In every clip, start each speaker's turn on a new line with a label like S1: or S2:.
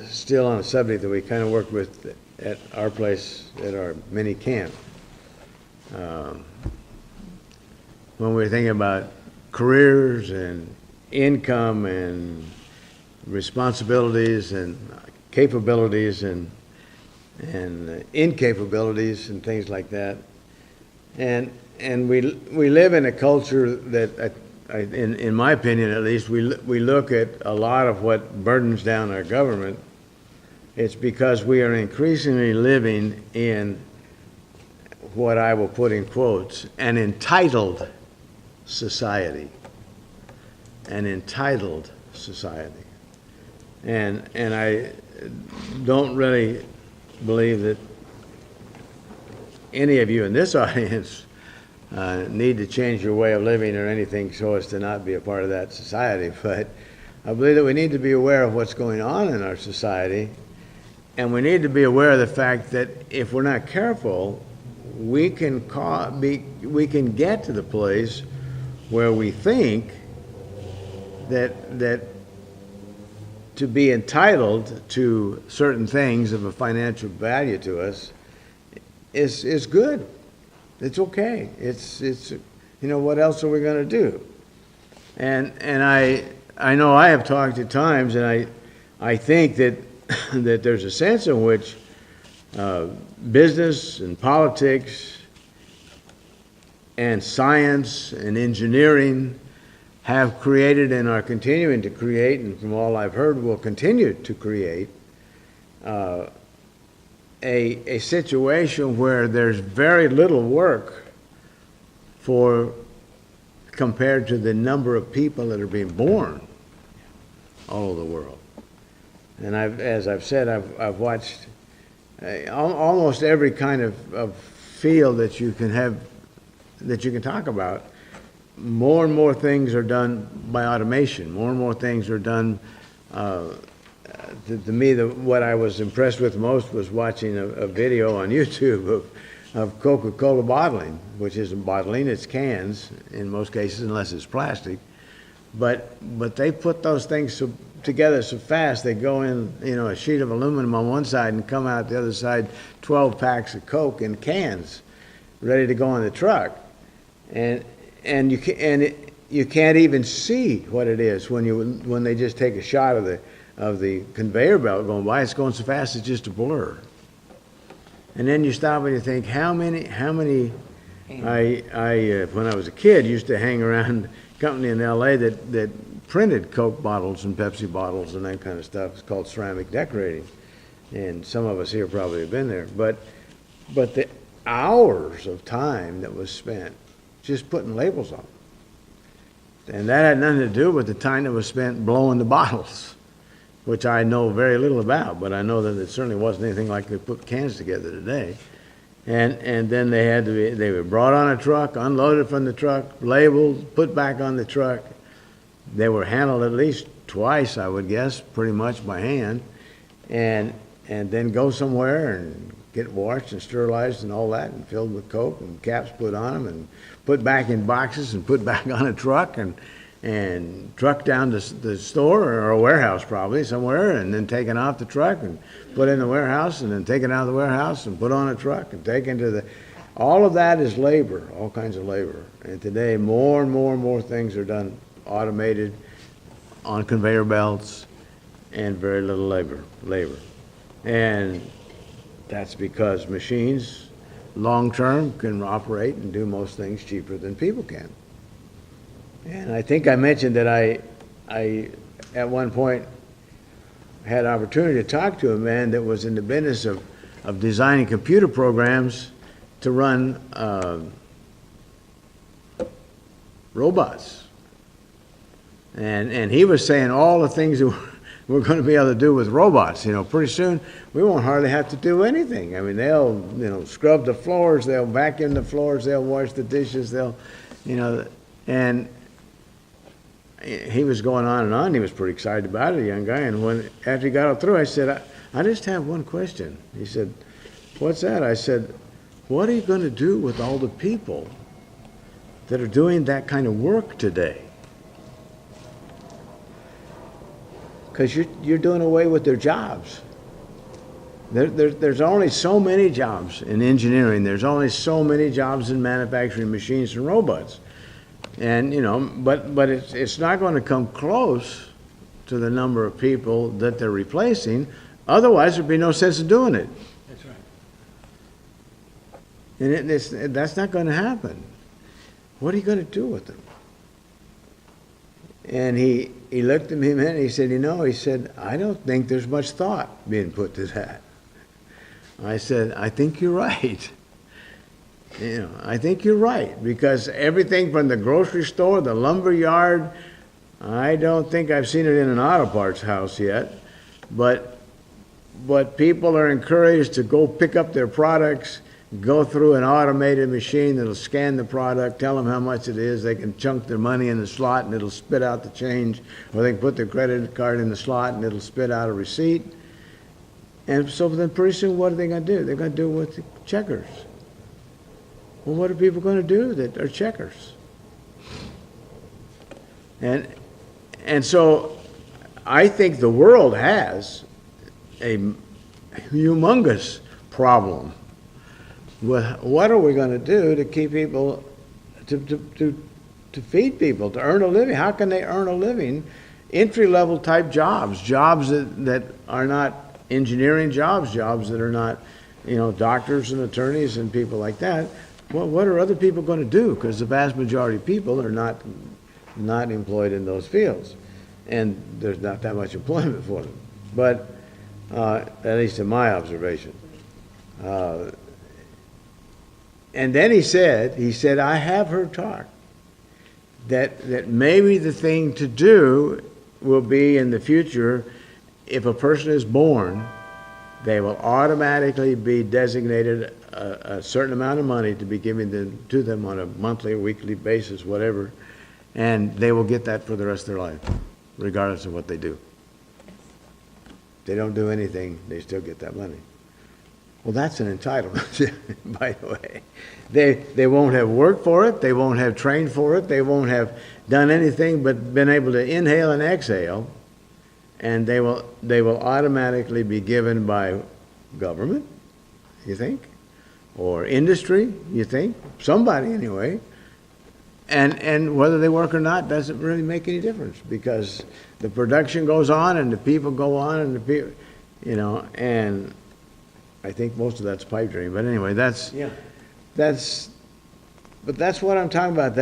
S1: Still on a subject that we kind of worked with at our place, at our mini camp. Um, when we were thinking about careers and income and responsibilities and capabilities and incapabilities and things like that. And we live in a culture that, in my opinion at least, we look at a lot of what burdens down our government. It's because we are increasingly living in what I will put in quotes, an entitled society. An entitled society. And I don't really believe that any of you in this audience need to change your way of living or anything so as to not be a part of that society. But I believe that we need to be aware of what's going on in our society, and we need to be aware of the fact that if we're not careful, we can get to the place where we think that to be entitled to certain things of a financial value to us is good. It's okay. It's what else are we going to do? And I know I have talked at times, and I think that that there's a sense in which business and politics and science and engineering have created and are continuing to create, and from all I've heard will continue to create, a situation where there's very little work compared to the number of people that are being born all over the world. And as I've said, I've watched almost every kind of field that you can talk about. More and more things are done by automation. More and more things are done. To me, what I was impressed with most was watching a video on YouTube of Coca-Cola bottling, which isn't bottling, it's cans in most cases, unless it's plastic. But they put those things together so fast. They go in, a sheet of aluminum on one side and come out the other side 12 packs of Coke in cans, ready to go on the truck. And you can't even see what it is when they just take a shot of the conveyor belt going by. It's going so fast it's just a blur. And then you stop and you think, how many I when I was a kid used to hang around a company in LA that printed Coke bottles and Pepsi bottles and that kind of stuff. It's called ceramic decorating, and some of us here probably have been there. But the hours of time that was spent just putting labels on them. And that had nothing to do with the time that was spent blowing the bottles, which I know very little about, but I know that it certainly wasn't anything like they put cans together today. And then they were brought on a truck, unloaded from the truck, labeled, put back on the truck. They were handled at least twice, I would guess, pretty much by hand, and then go somewhere and get washed and sterilized and all that, and filled with Coke and caps put on them and put back in boxes and put back on a truck and trucked down to the store or a warehouse probably somewhere, and then taken off the truck and put in the warehouse, and then taken out of the warehouse and put on a truck and taken to all of that is labor, all kinds of labor. And today more and more things are done automated on conveyor belts and very little labor. And that's because machines, long-term, can operate and do most things cheaper than people can. And I think I mentioned that I at one point, had an opportunity to talk to a man that was in the business of designing computer programs to run robots. And he was saying all the things that we're going to be able to do with robots. Pretty soon we won't hardly have to do anything. I mean, they'll scrub the floors, they'll vacuum the floors, they'll wash the dishes, and he was going on and on. He was pretty excited about it, a young guy. And after he got all through, I said, I just have one question. He said, what's that? I said, what are you going to do with all the people that are doing that kind of work today? because you're doing away with their jobs. There's only so many jobs in engineering. There's only so many jobs in manufacturing machines and robots. And, you know, but it's not going to come close to the number of people that they're replacing. Otherwise, there'd be no sense in doing it.
S2: That's right.
S1: And that's not going to happen. What are you going to do with them? And he looked at me and he said, you know, he said, I don't think there's much thought being put to that. I said, I think you're right. You know, I think you're right, because everything from the grocery store, the lumber yard, I don't think I've seen it in an auto parts house yet, but people are encouraged to go pick up their products, go through an automated machine that'll scan the product, tell them how much it is, they can chunk their money in the slot and it'll spit out the change, or they can put their credit card in the slot and it'll spit out a receipt. And so then pretty soon, what are they going to do? They're going to do it with the checkers. Well, what are people going to do that are checkers? And so I think the world has a humongous problem with what are we going to do to keep people, to feed people, to earn a living? How can they earn a living? Entry-level type jobs that are not engineering jobs that are not, you know, doctors and attorneys and people like that. Well, what are other people going to do? Because the vast majority of people are not employed in those fields, and there's not that much employment for them. But at least in my observation. And then he said, I have heard talk that maybe the thing to do will be in the future, if a person is born, they will automatically be designated a certain amount of money to be given to them on a monthly or weekly basis, whatever, and they will get that for the rest of their life, regardless of what they do. If they don't do anything, they still get that money. Well, that's an entitlement, by the way. They won't have worked for it, they won't have trained for it, they won't have done anything but been able to inhale and exhale, and they will automatically be given by government, you think, or industry, you think, somebody anyway, and whether they work or not doesn't really make any difference, because the production goes on and the people go on and the people, you know, and I think most of that's pipe dream, but anyway, that's what I'm talking about.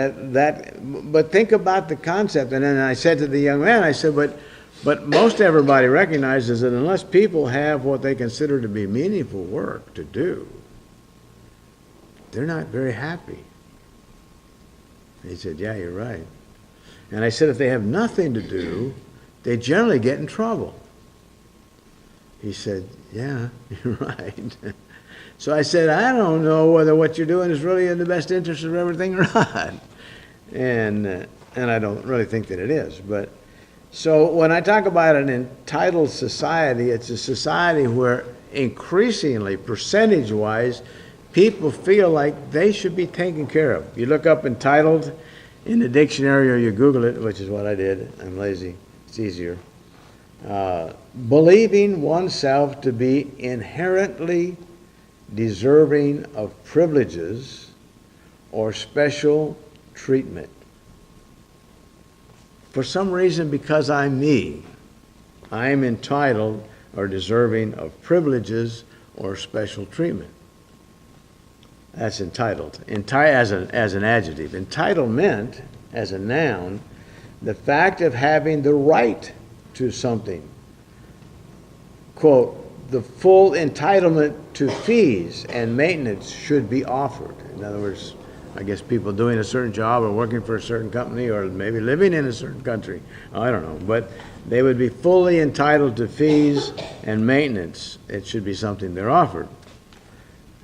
S1: But think about the concept. And then I said to the young man, I said, but most everybody recognizes that unless people have what they consider to be meaningful work to do, they're not very happy. And he said, yeah, you're right. And I said, if they have nothing to do, they generally get in trouble. He said, yeah, you're right. So I said, I don't know whether what you're doing is really in the best interest of everything or not. And I don't really think that it is. But so when I talk about an entitled society, it's a society where increasingly, percentage-wise, people feel like they should be taken care of. You look up entitled in the dictionary or you Google it, which is what I did. I'm lazy. It's easier. Believing oneself to be inherently deserving of privileges or special treatment. For some reason, because I'm me, I am entitled or deserving of privileges or special treatment. That's entitled. As an adjective. Entitlement, as a noun, the fact of having the right to something. Quote, the full entitlement to fees and maintenance should be offered. In other words, I guess people doing a certain job or working for a certain company or maybe living in a certain country, I don't know, but they would be fully entitled to fees and maintenance. It should be something they're offered.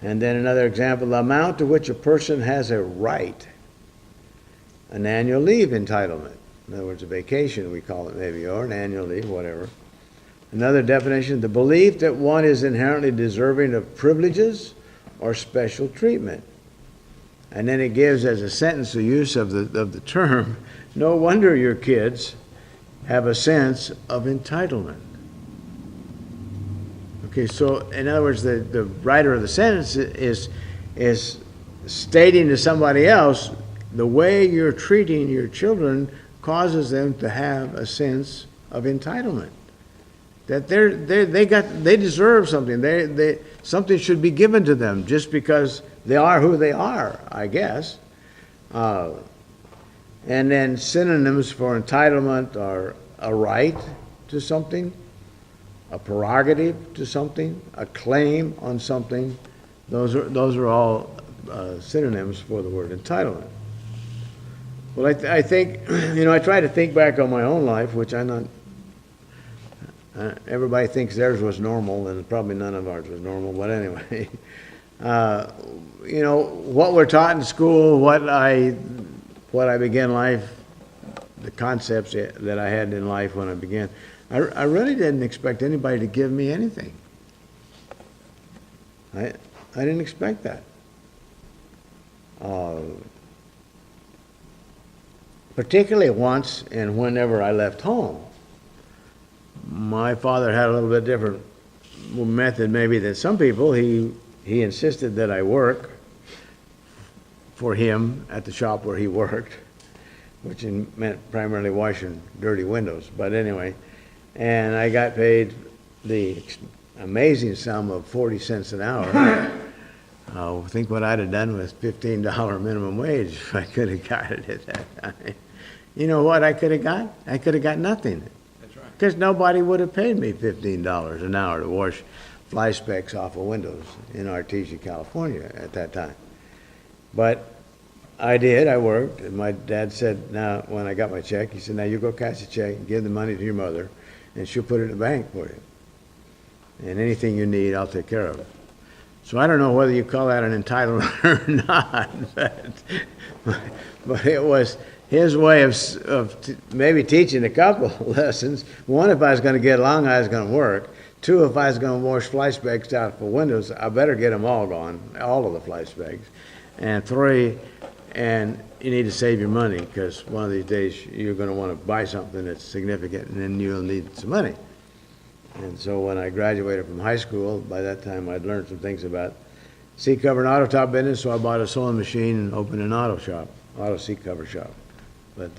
S1: And then another example, the amount to which a person has a right, an annual leave entitlement. In other words, a vacation, we call it maybe, or an annual leave, whatever. Another definition, the belief that one is inherently deserving of privileges or special treatment. And then it gives as a sentence the use of the term, no wonder your kids have a sense of entitlement. Okay, so in other words, the writer of the sentence is stating to somebody else, the way you're treating your children causes them to have a sense of entitlement. That they deserve something. Something should be given to them just because they are who they are, I guess. And then synonyms for entitlement are a right to something, a prerogative to something, a claim on something. Those are all synonyms for the word entitlement. Well, I think, I try to think back on my own life, which I'm not, everybody thinks theirs was normal, and probably none of ours was normal, but anyway. What we're taught in school, what I began life, the concepts that I had in life when I began, I really didn't expect anybody to give me anything. I didn't expect that. Particularly once and whenever I left home. My father had a little bit different method maybe than some people. He insisted that I work for him at the shop where he worked, which meant primarily washing dirty windows. But anyway, and I got paid the amazing sum of 40 cents an hour. Think what I'd have done with $15 minimum wage if I could have got it at that time. You know what I could have got? I could have got nothing.
S2: That's right.
S1: Because nobody would have paid me $15 an hour to wash fly specks off of windows in Artesia, California at that time. But I did, I worked, and my dad said, now, when I got my check, he said, now you go cash the check and give the money to your mother, and she'll put it in the bank for you. And anything you need, I'll take care of it. So I don't know whether you call that an entitlement or not, but it was his way of maybe teaching a couple of lessons. One, if I was going to get along, I was going to work. Two, if I was going to wash fly specks out for windows, I better get them all gone, all of the fly specks. And three, and you need to save your money, because one of these days you're going to want to buy something that's significant, and then you'll need some money. And so when I graduated from high school, by that time I'd learned some things about seat cover and auto top business, so I bought a sewing machine and opened an auto seat cover shop. But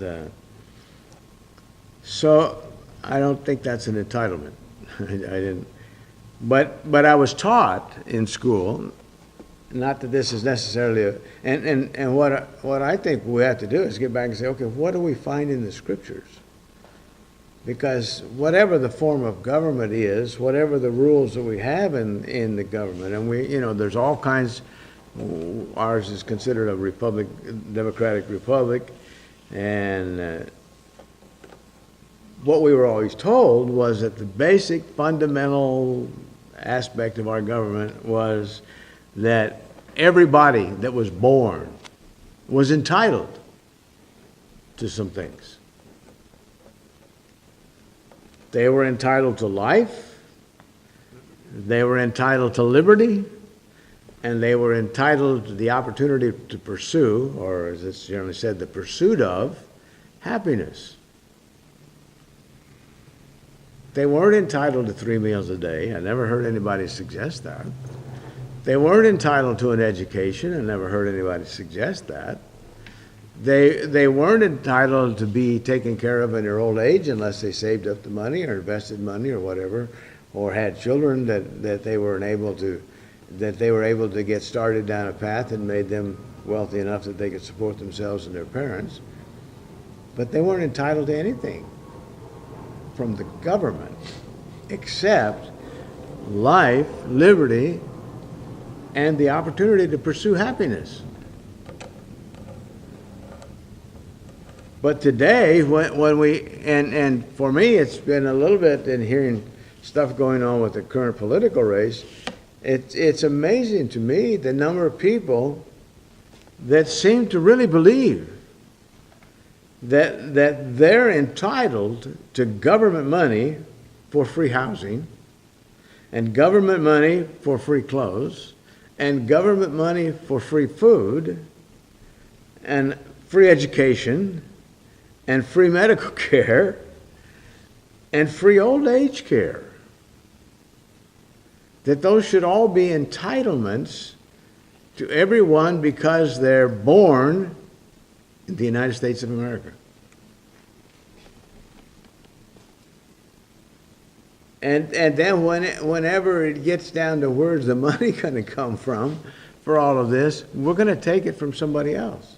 S1: so I don't think that's an entitlement. I didn't, but I was taught in school, not that this is necessarily and what I think we have to do is get back and say, okay, what do we find in the scriptures? Because whatever the form of government is, whatever the rules that we have in the government, and there's all kinds. Ours is considered a republic, democratic republic, and what we were always told was that the basic fundamental aspect of our government was that everybody that was born was entitled to some things. They were entitled to life, they were entitled to liberty, and they were entitled to the opportunity to pursue, or as it's generally said, the pursuit of happiness. They weren't entitled to 3 meals a day. I never heard anybody suggest that. They weren't entitled to an education. I never heard anybody suggest that. They weren't entitled to be taken care of in their old age unless they saved up the money or invested money or whatever, or had children that they were able to get started down a path and made them wealthy enough that they could support themselves and their parents. But they weren't entitled to anything from the government except life, liberty, and the opportunity to pursue happiness. But today, when we, and for me, it's been a little bit in hearing stuff going on with the current political race, it's amazing to me the number of people that seem to really believe that they're entitled to government money for free housing, and government money for free clothes, and government money for free food, and free education, and free medical care, and free old age care. That those should all be entitlements to everyone because they're born in the United States of America. And then whenever it gets down to where's the money going to come from for all of this, we're going to take it from somebody else.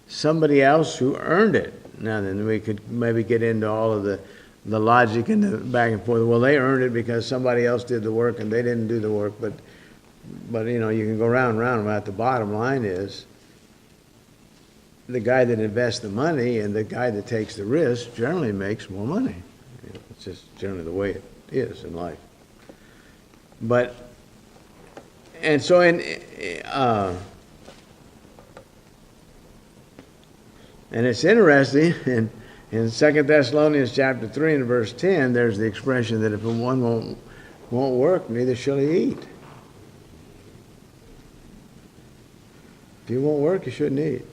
S1: Somebody else who earned it. Now then, we could maybe get into all of the logic and the back and forth. Well, they earned it because somebody else did the work and they didn't do the work. But you know, you can go round and round about the bottom line is the guy that invests the money and the guy that takes the risk generally makes more money. You know, it's just generally the way it is in life. But, and so and it's interesting, in 2 Thessalonians chapter 3 and verse 10, there's the expression that if one won't work, neither shall he eat. If you won't work, you shouldn't eat.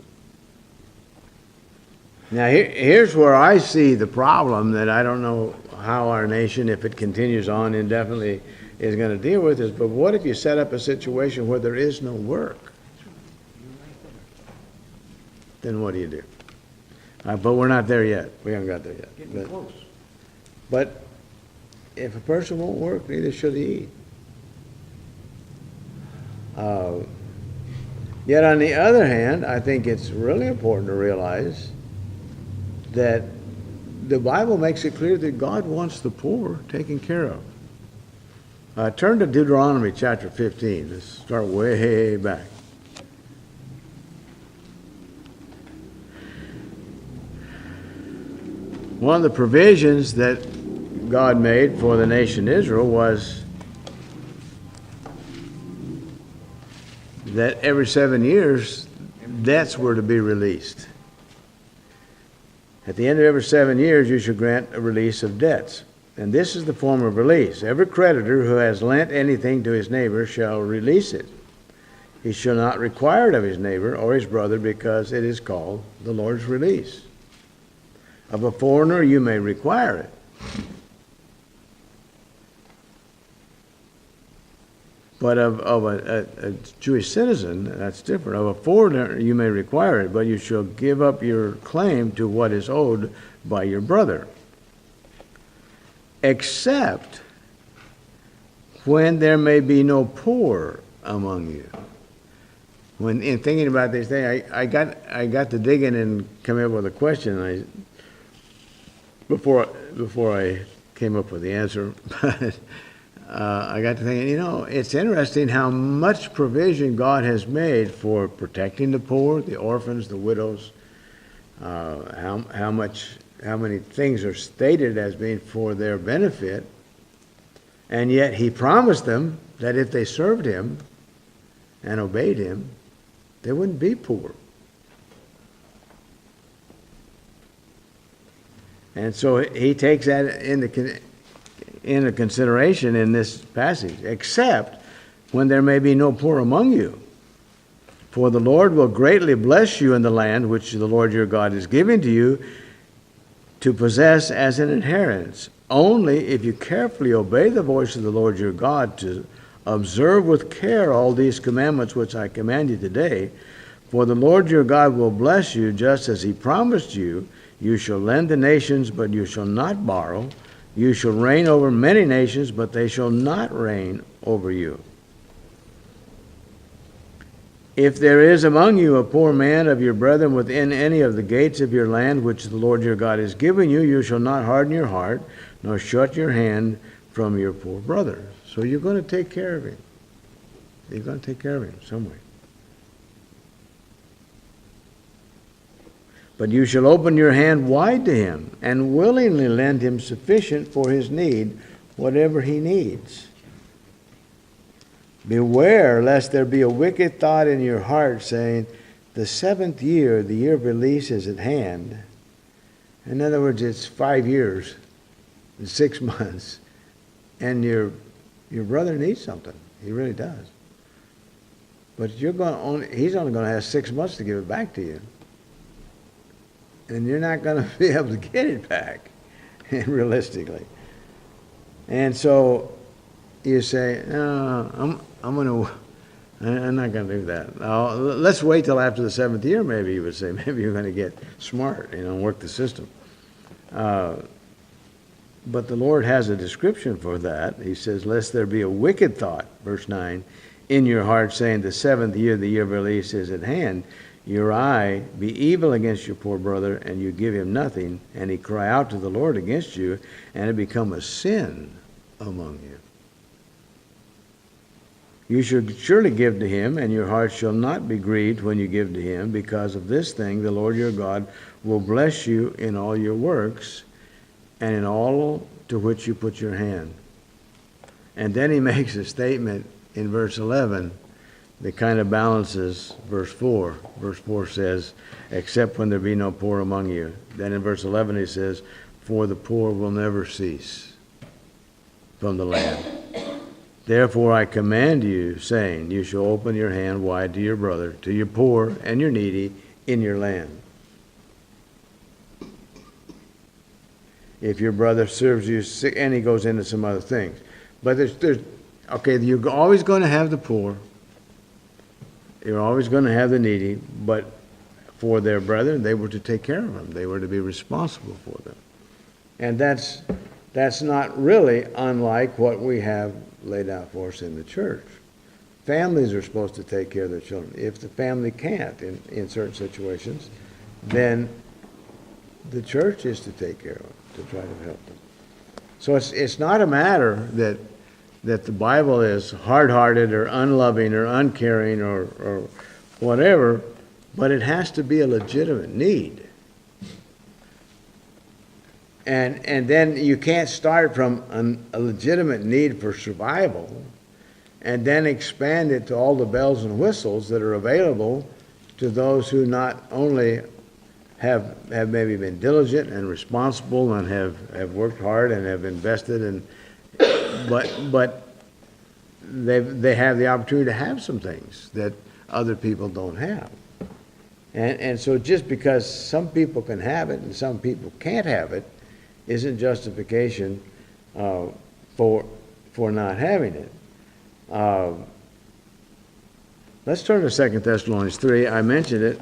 S1: Now, here's where I see the problem that I don't know how our nation, if it continues on indefinitely, is going to deal with this. But what if you set up a situation where there is no work? Then what do you do? But we're not there yet. We haven't got there yet.
S2: Getting close.
S1: But if a person won't work, neither should he eat. Yet on the other hand, I think it's really important to realize that the Bible makes it clear that God wants the poor taken care of. Turn to Deuteronomy chapter 15. Let's start way back. One of the provisions that God made for the nation Israel was that every 7 years, debts were to be released. At the end of every 7 years, you should grant a release of debts. And this is the form of release. Every creditor who has lent anything to his neighbor shall release it. He shall not require it of his neighbor or his brother, because it is called the Lord's release. Of a foreigner you may require it. But of a Jewish citizen, that's different. Of a foreigner you may require it, but you shall give up your claim to what is owed by your brother. Except when there may be no poor among you. When in thinking about this thing, I got to digging and coming up with a question. Before I came up with the answer, but I got to thinking, you know, it's interesting how much provision God has made for protecting the poor, the orphans, the widows. How many things are stated as being for their benefit, and yet He promised them that if they served Him and obeyed Him, they wouldn't be poor. And so He takes that into consideration in this passage, except when there may be no poor among you. For the Lord will greatly bless you in the land which the Lord your God is giving to you to possess as an inheritance, only if you carefully obey the voice of the Lord your God to observe with care all these commandments which I command you today. For the Lord your God will bless you just as He promised you. You shall lend to nations, but you shall not borrow. You shall reign over many nations, but they shall not reign over you. If there is among you a poor man of your brethren within any of the gates of your land, which the Lord your God has given you, you shall not harden your heart, nor shut your hand from your poor brother. So you're going to take care of him. You're going to take care of him some way. But you shall open your hand wide to him, and willingly lend him sufficient for his need, whatever he needs. Beware lest there be a wicked thought in your heart, saying, the seventh year, the year of release, is at hand. In other words, it's 5 years, and 6 months, and your brother needs something. He really does. But he's only going to have 6 months to give it back to you. And you're not going to be able to get it back. realistically. And so you say, no, I'm not going to do that. Let's wait till after the 7th year, maybe you would say. Maybe you're going to get smart, and work the system. But the Lord has a description for that. He says, lest there be a wicked thought, verse 9, in your heart, saying, the 7th year, the year of release, is at hand. Your eye be evil against your poor brother, and you give him nothing, and he cry out to the Lord against you, and it become a sin among you. You should surely give to him, and your heart shall not be grieved when you give to him. Because of this thing, the Lord your God will bless you in all your works, and in all to which you put your hand. And then he makes a statement in verse 11 that kind of balances verse 4. Verse 4 says, except when there be no poor among you. Then in verse 11 he says, for the poor will never cease from the land. Therefore I command you, saying, you shall open your hand wide to your brother, to your poor and your needy in your land. If your brother serves you sick, and he goes into some other things. But okay, you're always going to have the poor. You're always going to have the needy, but for their brethren, they were to take care of them. They were to be responsible for them. And that's not really unlike what we have laid out for us in the church. Families are supposed to take care of their children. If the family can't in certain situations, then the church is to take care of them, to try to help them. So it's not a matter that the Bible is hard-hearted or unloving or uncaring or whatever, but it has to be a legitimate need. And then you can't start from a legitimate need for survival and then expand it to all the bells and whistles that are available to those who not only have maybe been diligent and responsible and have worked hard and have invested, but they have the opportunity to have some things that other people don't have. And so just because some people can have it and some people can't have it isn't justification for not having it. Let's turn to 2 Thessalonians 3. I mentioned it.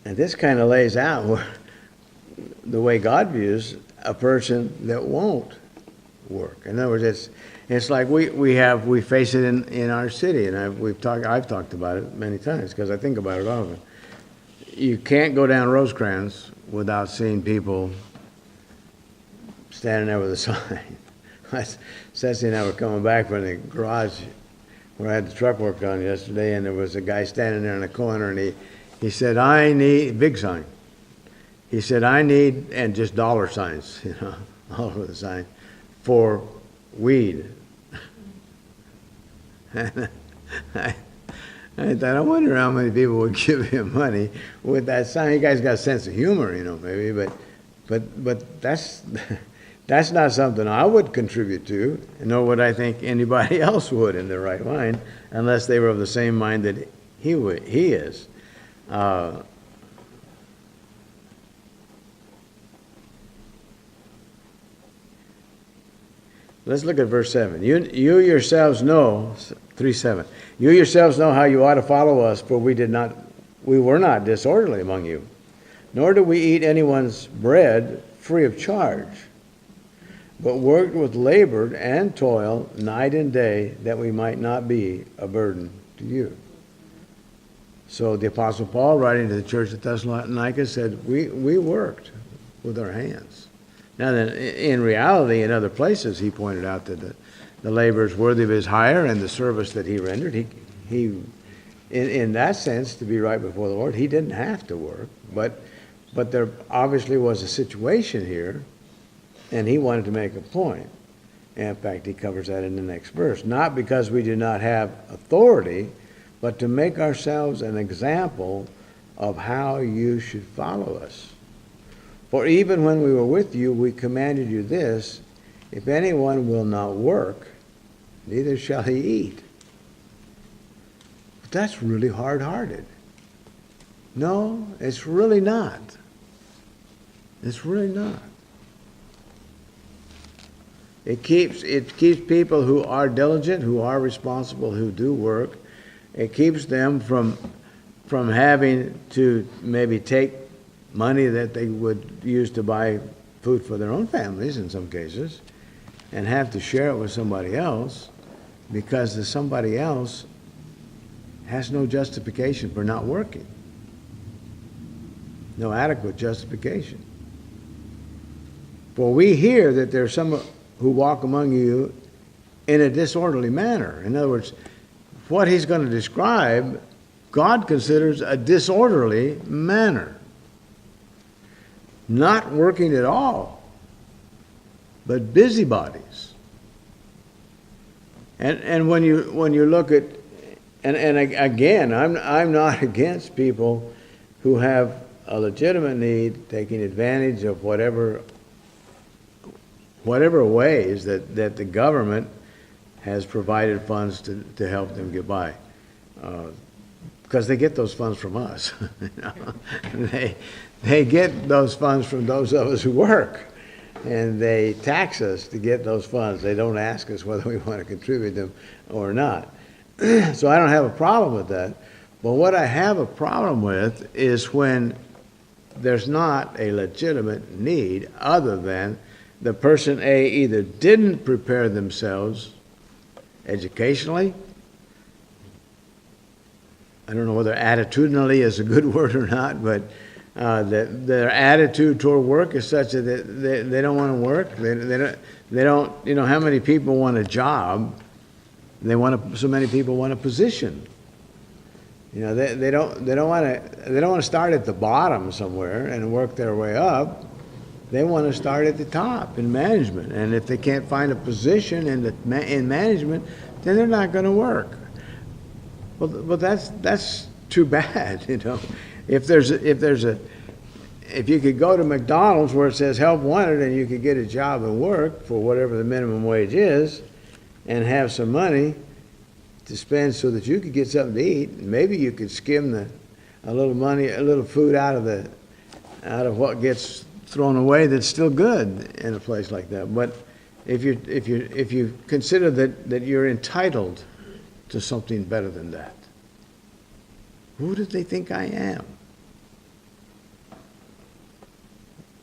S1: And this kind of lays out the way God views a person that won't work. In other words, it's like we face it in our city, and I've talked about it many times because I think about it often. You can't go down Rosecrans without seeing people standing there with a sign. Ceci and I were coming back from the garage where I had the truck work on yesterday, and there was a guy standing there in the corner, and he said, I need, big sign. He said, I need, and just dollar signs, all over the sign, for weed. And I thought, I wonder how many people would give him money with that sign. You guys got a sense of humor, maybe, but that's not something I would contribute to, nor would I think anybody else would in their right mind, unless they were of the same mind that he is. Let's look at verse 7. You yourselves know, 3:7. You yourselves know how you ought to follow us, for we were not disorderly among you, nor did we eat anyone's bread free of charge, but worked with labor and toil night and day, that we might not be a burden to you. So the Apostle Paul, writing to the church at Thessalonica, said, we worked with our hands. Now, then, in reality, in other places, he pointed out that the labor is worthy of his hire and the service that he rendered. He, in that sense, to be right before the Lord, he didn't have to work. But there obviously was a situation here And he wanted to make a point. And in fact, he covers that in the next verse. Not because we do not have authority, but to make ourselves an example of how you should follow us. For even when we were with you, we commanded you this, if anyone will not work, neither shall he eat. But that's really hard-hearted. No, it's really not. It's really not. It keeps people who are diligent, who are responsible, who do work. It keeps them from having to maybe take money that they would use to buy food for their own families in some cases and have to share it with somebody else because the somebody else has no justification for not working. No adequate justification. For we hear that there are some who walk among you in a disorderly manner. In other words, what he's going to describe, God considers a disorderly manner. Not working at all, but busybodies. And when you look at, and again, I'm not against people who have a legitimate need, taking advantage of whatever ways that the government has provided funds to help them get by. Because they get those funds from us. You know? They get those funds from those of us who work. And they tax us to get those funds. They don't ask us whether we want to contribute them or not. So I don't have a problem with that. But what I have a problem with is when there's not a legitimate need other than the person A either didn't prepare themselves educationally, I don't know whether attitudinally is a good word or not, but that their attitude toward work is such that they don't want to work. They don't. You know, how many people want a job? So many people want a position. You know, they don't want to start at the bottom somewhere and work their way up. They want to start at the top in management, and if they can't find a position in management, then they're not going to work. Well, that's too bad, you know. If you could go to McDonald's where it says help wanted and you could get a job and work for whatever the minimum wage is, and have some money to spend so that you could get something to eat, maybe you could skim a little food out of what gets thrown away that's still good in a place like that. But if you consider that you're entitled to something better than that, who do they think I am?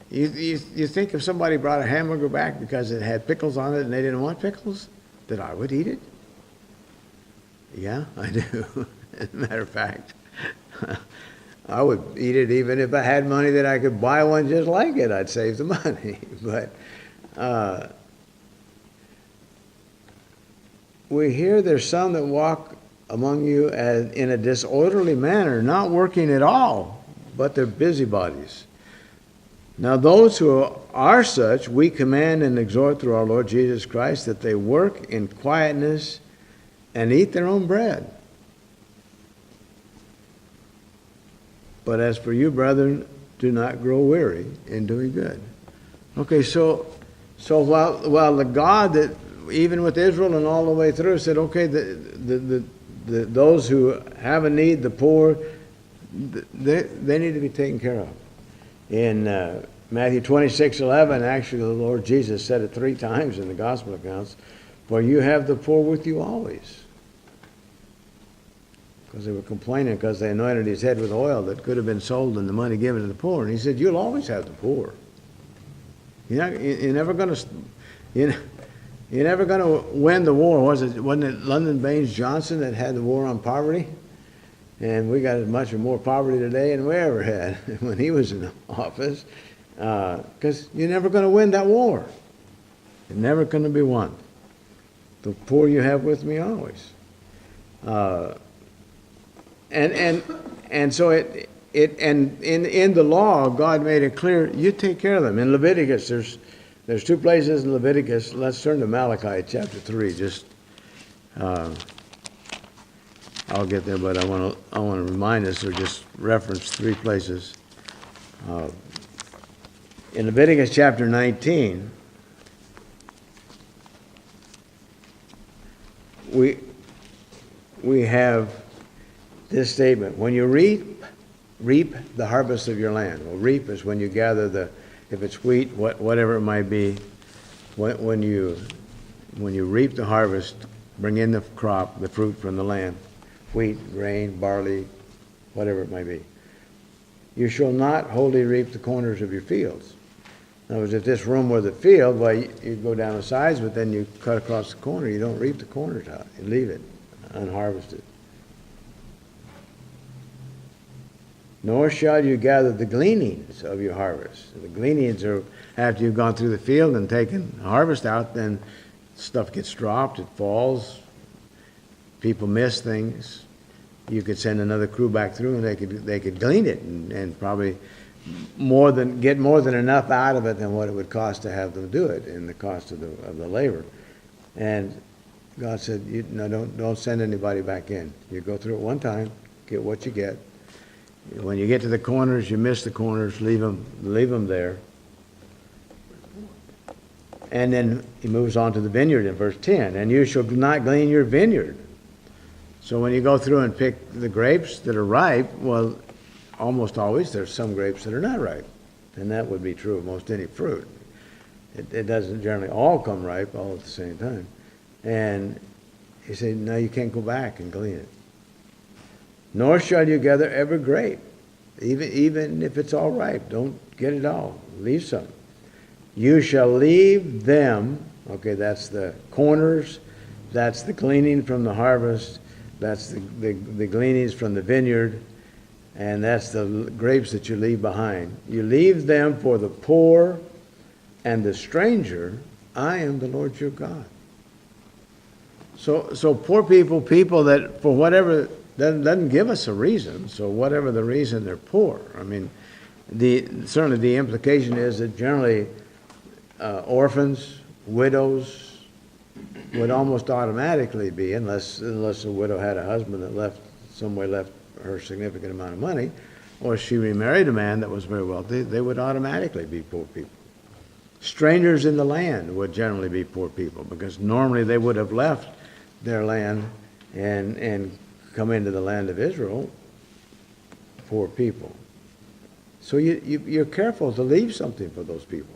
S1: You think if somebody brought a hamburger back because it had pickles on it and they didn't want pickles, that I would eat it? Yeah, I do. As a matter of fact, I would eat it even if I had money that I could buy one just like it. I'd save the money. But we hear there's some that walk among you in a disorderly manner, not working at all, but they're busybodies. Now those who are such, we command and exhort through our Lord Jesus Christ that they work in quietness and eat their own bread. But as for you, brethren, do not grow weary in doing good. Okay, so while the God that, even with Israel and all the way through, said, okay, those who have a need, the poor, they need to be taken care of. In Matthew 26:11, actually the Lord Jesus said it 3 times in the gospel accounts, for you have the poor with you always. Because they were complaining because they anointed his head with oil that could have been sold and the money given to the poor. And he said, you'll always have the poor. You're never going to win the war. Wasn't it Lyndon Baines Johnson that had the war on poverty? And we got as much or more poverty today than we ever had when he was in office. Because you're never going to win that war. It's never going to be won. The poor you have with me always. And so in the law, God made it clear, you take care of them. In Leviticus, There's two places in Leviticus. Let's turn to Malachi chapter 3. I'll get there, but I want to remind us, or just reference three places. In Leviticus chapter 19, we have this statement: when you reap the harvest of your land. Well, reap is when you gather if it's wheat, whatever it might be. When you reap the harvest, bring in the crop, the fruit from the land, wheat, grain, barley, whatever it might be. You shall not wholly reap the corners of your fields. In other words, if this room were the field, well, you go down the sides, but then you cut across the corner. You don't reap the corners out. You leave it unharvested. Nor shall you gather the gleanings of your harvest. The gleanings are after you've gone through the field and taken harvest out, then stuff gets dropped, it falls, people miss things. You could send another crew back through and they could glean it and probably get more than enough out of it than what it would cost to have them do it, and the cost of the labor. And God said, don't send anybody back in. You go through it one time, get what you get. When you get to the corners, you miss the corners, leave them there. And then he moves on to the vineyard in verse 10. And you shall not glean your vineyard. So when you go through and pick the grapes that are ripe, well, almost always there's some grapes that are not ripe. And that would be true of most any fruit. It doesn't generally all come ripe all at the same time. And he said, no, you can't go back and glean it. Nor shall you gather every grape, even if it's all ripe. Don't get it all. Leave some. You shall leave them. Okay, that's the corners. That's the gleaning from the harvest. That's the gleanings from the vineyard. And that's the grapes that you leave behind. You leave them for the poor and the stranger. I am the Lord your God. So poor people that for whatever doesn't give us a reason. So whatever the reason, they're poor. I mean, certainly the implication is that generally orphans, widows would almost automatically be, unless a widow had a husband that left her significant amount of money, or she remarried a man that was very wealthy, they would automatically be poor people. Strangers in the land would generally be poor people, because normally they would have left their land and come into the land of Israel, poor people. So you're careful to leave something for those people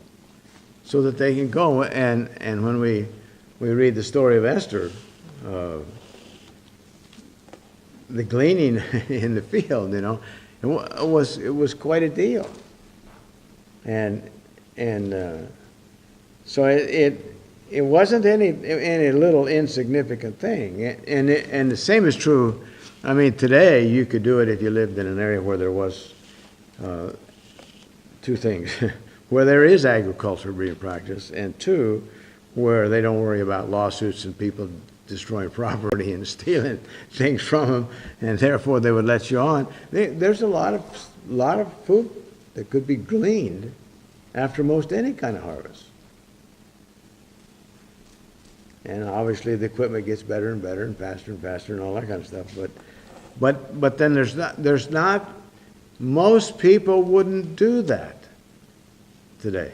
S1: so that they can go. And when we read the story of Esther, the gleaning in the field, it was quite a deal. And so it wasn't any little insignificant thing. And the same is true. I mean, today you could do it if you lived in an area where there was two things: where there is agriculture being practiced, and two, where they don't worry about lawsuits and people destroying property and stealing things from them, and therefore they would let you on. There's a lot of food that could be gleaned after most any kind of harvest. And obviously the equipment gets better and better and faster and all that kind of stuff. But then there's not, most people wouldn't do that today.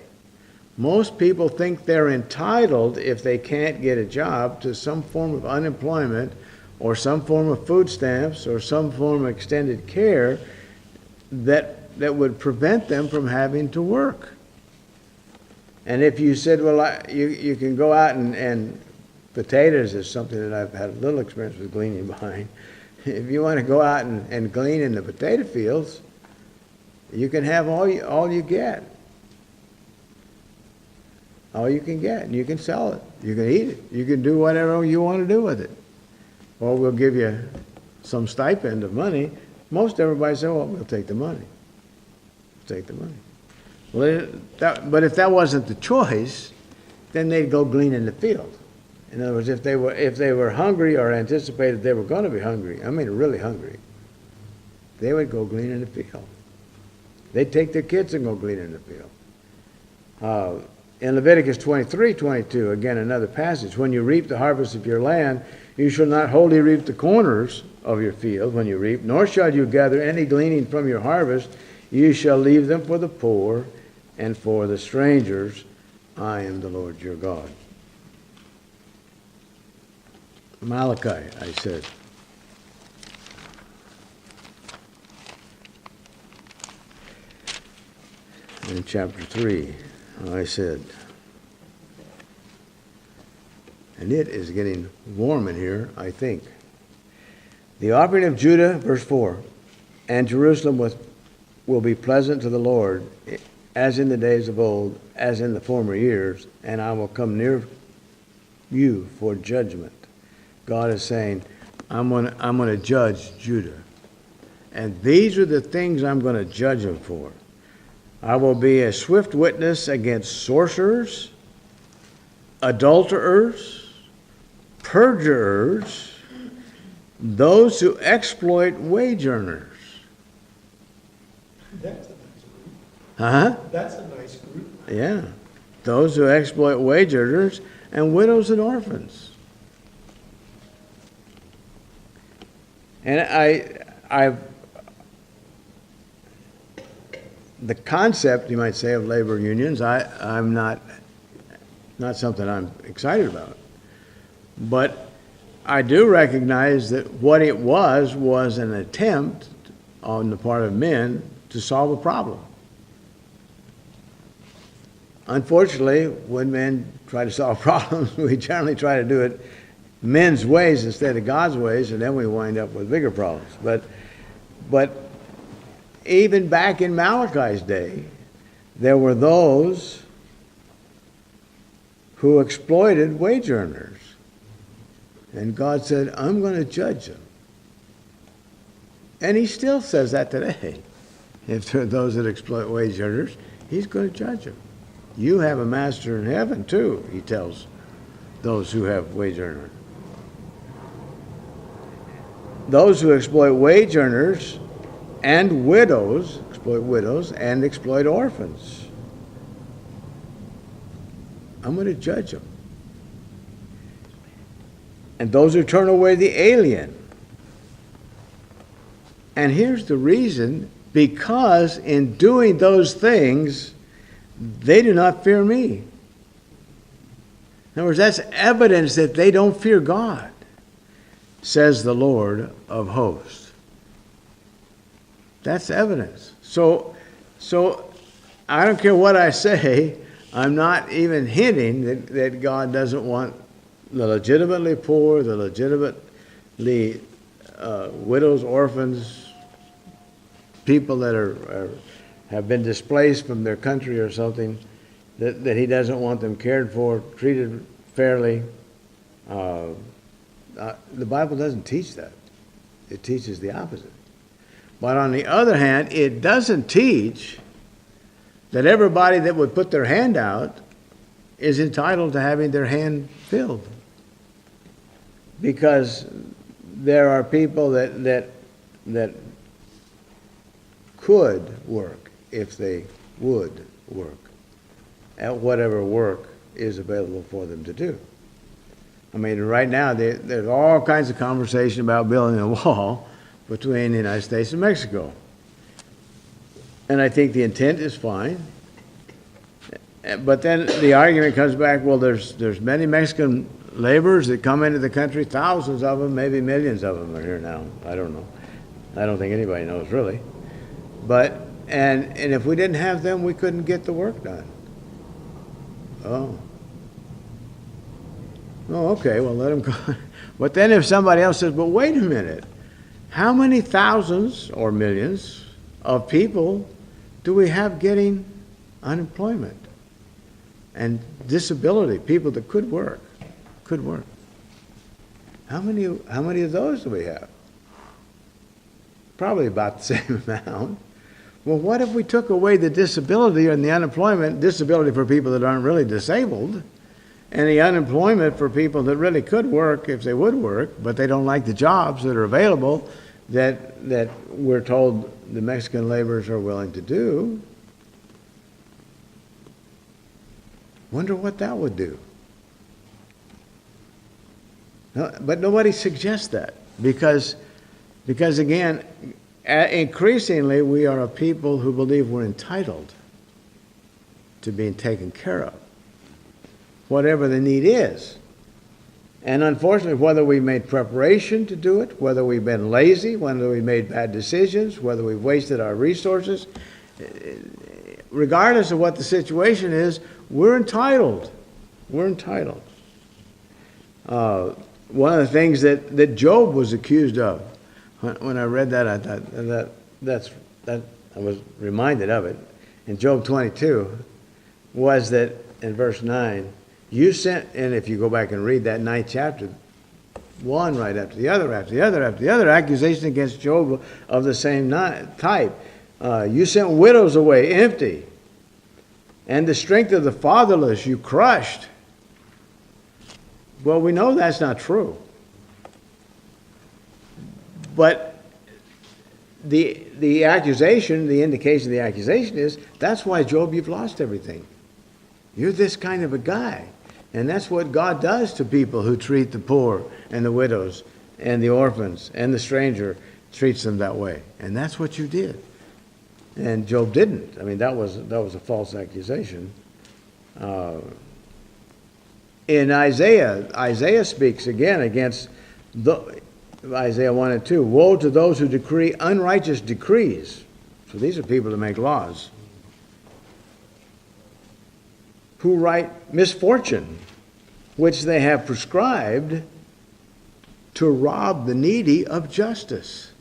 S1: Most people think they're entitled, if they can't get a job, to some form of unemployment or some form of food stamps or some form of extended care that would prevent them from having to work. And if you said, well, you can go out and potatoes is something that I've had a little experience with gleaning behind. If you want to go out and glean in the potato fields, you can have all you get. All you can get, and you can sell it. You can eat it. You can do whatever you want to do with it. Or we'll give you some stipend of money. Most everybody says, well, we'll take the money. We'll take the money. Well, but if that wasn't the choice, then they'd go glean in the field. In other words, if they were hungry or anticipated they were going to be hungry, I mean really hungry, they would go glean in the field. They'd take their kids and go glean in the field. In Leviticus 23:22, again another passage, when you reap the harvest of your land, you shall not wholly reap the corners of your field when you reap, nor shall you gather any gleaning from your harvest. You shall leave them for the poor and for the strangers. I am the Lord your God. Malachi, I said. In chapter 3, I said. And it is getting warm in here, I think. The offering of Judah, verse 4, and Jerusalem will be pleasant to the Lord, as in the days of old, as in the former years, and I will come near you for judgment. God is saying, I'm going to judge Judah. And these are the things I'm going to judge them for. I will be a swift witness against sorcerers, adulterers, perjurers, those who exploit wage earners.
S2: That's a nice group.
S1: Huh?
S2: That's a nice group.
S1: Yeah. Those who exploit wage earners and widows and orphans. And the concept, you might say, of labor unions, I'm not something I'm excited about. But I do recognize that what it was an attempt on the part of men to solve a problem. Unfortunately, when men try to solve problems, we generally try to do it men's ways instead of God's ways, and then we wind up with bigger problems. But even back in Malachi's day, there were those who exploited wage earners. And God said, I'm going to judge them. And he still says that today. If there are those that exploit wage earners, he's going to judge them. You have a master in heaven too, he tells those who have wage earners. Those who exploit wage earners and widows, and exploit orphans. I'm going to judge them. And those who turn away the alien. And here's the reason, because in doing those things, they do not fear me. In other words, that's evidence that they don't fear God, says the Lord of hosts. That's evidence. So I don't care what I say, I'm not even hinting that God doesn't want the legitimately poor, the legitimately widows, orphans, people that have been displaced from their country or something, that he doesn't want them cared for, treated fairly. The Bible doesn't teach that. It teaches the opposite. But on the other hand, it doesn't teach that everybody that would put their hand out is entitled to having their hand filled. Because there are people that could work if they would work at whatever work is available for them to do. I mean, right now there's all kinds of conversation about building a wall between the United States and Mexico. And I think the intent is fine. But then the argument comes back, well, there's many Mexican laborers that come into the country, thousands of them, maybe millions of them are here now. I don't know. I don't think anybody knows really. But, and if we didn't have them, we couldn't get the work done. Oh, okay, well, let them go. But then if somebody else says, but wait a minute, how many thousands or millions of people do we have getting unemployment and disability, people that could work? How many of those do we have? Probably about the same amount. Well, what if we took away the disability and the unemployment, disability for people that aren't really disabled, and the unemployment for people that really could work if they would work, but they don't like the jobs that are available that we're told the Mexican laborers are willing to do? Wonder what that would do. No, but nobody suggests that because again, increasingly we are a people who believe we're entitled to being taken care of, whatever the need is. And unfortunately, whether we made preparation to do it, whether we've been lazy, whether we made bad decisions, whether we've wasted our resources, regardless of what the situation is, we're entitled. We're entitled. One of the things that Job was accused of, when I read that, I thought I was reminded of it. In Job 22, was that in verse 9, you sent, and if you go back and read that 9th chapter, one right after the other, after the other, after the other, accusation against Job of the same type. You sent widows away empty, and the strength of the fatherless you crushed. Well, we know that's not true. But the accusation, the indication of the accusation is, that's why, Job, you've lost everything. You're this kind of a guy. And that's what God does to people who treat the poor and the widows and the orphans and the stranger, treats them that way. And that's what you did. And Job didn't. I mean, that was a false accusation. In Isaiah speaks again against Isaiah 1 and 2. Woe to those who decree unrighteous decrees. So these are people that make laws. Who write misfortune, which they have prescribed to rob the needy of justice.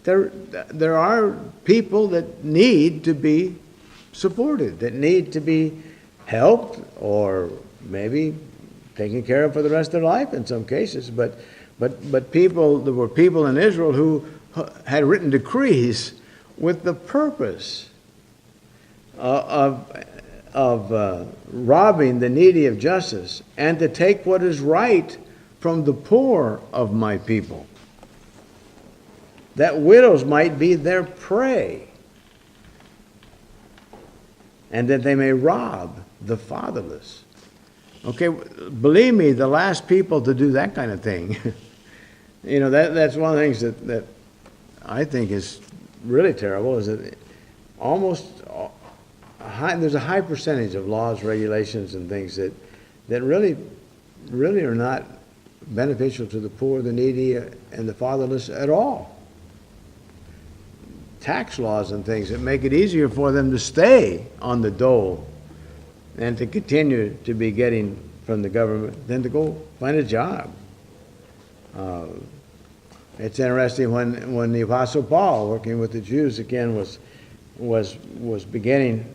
S1: There are people that need to be supported, that need to be helped, or maybe taken care of for the rest of their life in some cases. But people, there were people in Israel who had written decrees with the purpose of robbing the needy of justice and to take what is right from the poor of my people, that widows might be their prey, and that they may rob the fatherless. Okay, believe me, the last people to do that kind of thing, that's one of the things that I think is really terrible, is that there's a high percentage of laws, regulations, and things that really are not beneficial to the poor, the needy, and the fatherless at all. Tax laws and things that make it easier for them to stay on the dole and to continue to be getting from the government than to go find a job. It's interesting when the Apostle Paul, working with the Jews again, was beginning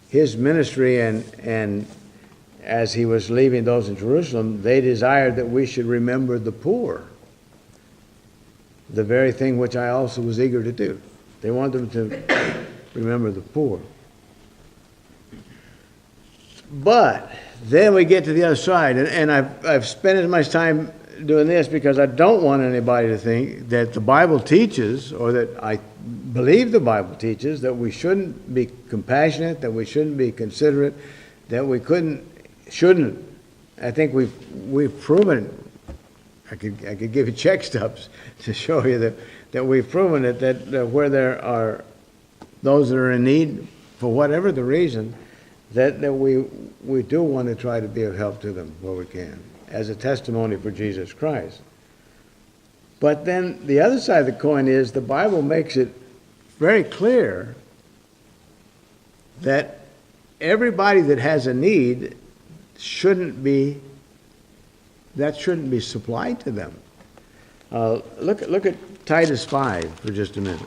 S1: his ministry, and as he was leaving those in Jerusalem, they desired that we should remember the poor, the very thing which I also was eager to do. They wanted them to remember the poor. But then we get to the other side, and I've spent as much time doing this because I don't want anybody to think that the Bible teaches, or that I believe the Bible teaches, that we shouldn't be compassionate, that we shouldn't be considerate, that we shouldn't. I think we've proven. I could give you check stubs to show you that we've proven it, that where there are those that are in need for whatever the reason, that we do want to try to be of help to them where we can, as a testimony for Jesus Christ. But then the other side of the coin is the Bible makes it very clear that everybody that has a need shouldn't be supplied to them. Look at Titus 5 for just a minute.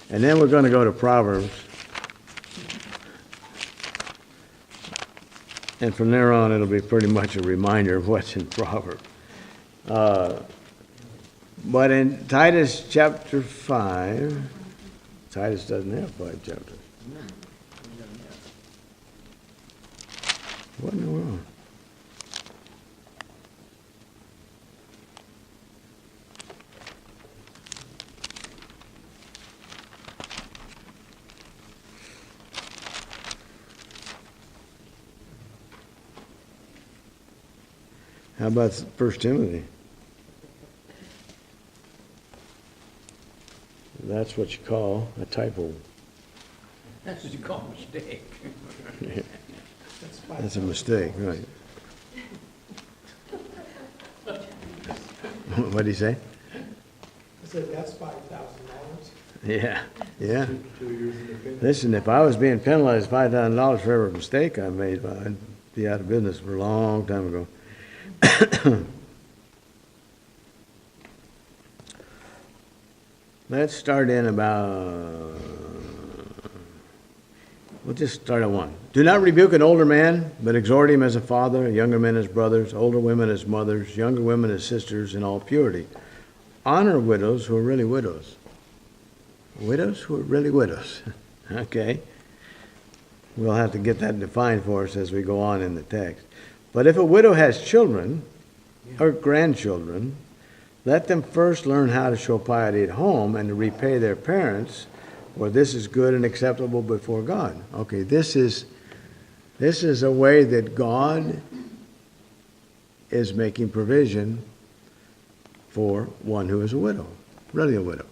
S1: And then we're going to go to Proverbs. And from there on, it'll be pretty much a reminder of what's in Proverbs. But in Titus chapter 5, Titus doesn't have 5 chapters. What in the world? How about 1 Timothy? That's what you call a typo.
S3: That's what you call a mistake.
S1: That's a mistake, right. What'd he say?
S2: I said, that's $5,000.
S1: Yeah, yeah.
S2: 2 years in the business.
S1: Listen, if I was being penalized $5,000 for every mistake I made, I'd be out of business for a long time ago. Let's start in about, we'll just start at 1. Do not rebuke an older man, but exhort him as a father, younger men as brothers, older women as mothers, younger women as sisters, in all purity. Honor widows who are really widows. Widows who are really widows. Okay? We'll have to get that defined for us as we go on in the text. But if a widow has children or grandchildren, let them first learn how to show piety at home and to repay their parents, for this is good and acceptable before God. Okay, this is a way that God is making provision for one who is a widow, really a widow.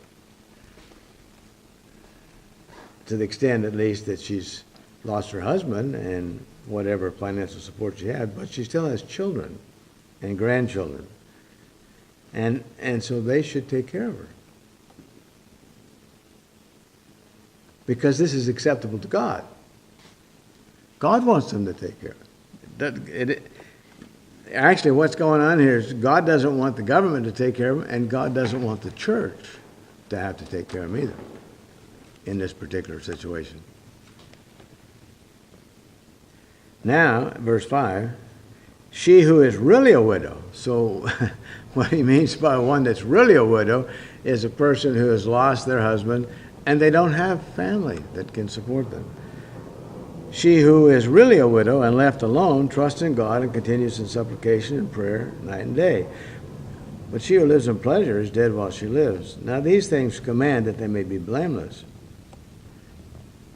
S1: To the extent, at least, that she's lost her husband and whatever financial support she had, but she still has children and grandchildren. And so they should take care of her. Because this is acceptable to God. God wants them to take care of it. Actually, what's going on here is God doesn't want the government to take care of them, and God doesn't want the church to have to take care of them either in this particular situation. Now, verse 5, she who is really a widow. So what he means by one that's really a widow is a person who has lost their husband and they don't have family that can support them. She who is really a widow and left alone trusts in God and continues in supplication and prayer night and day. But she who lives in pleasure is dead while she lives. Now these things command that they may be blameless.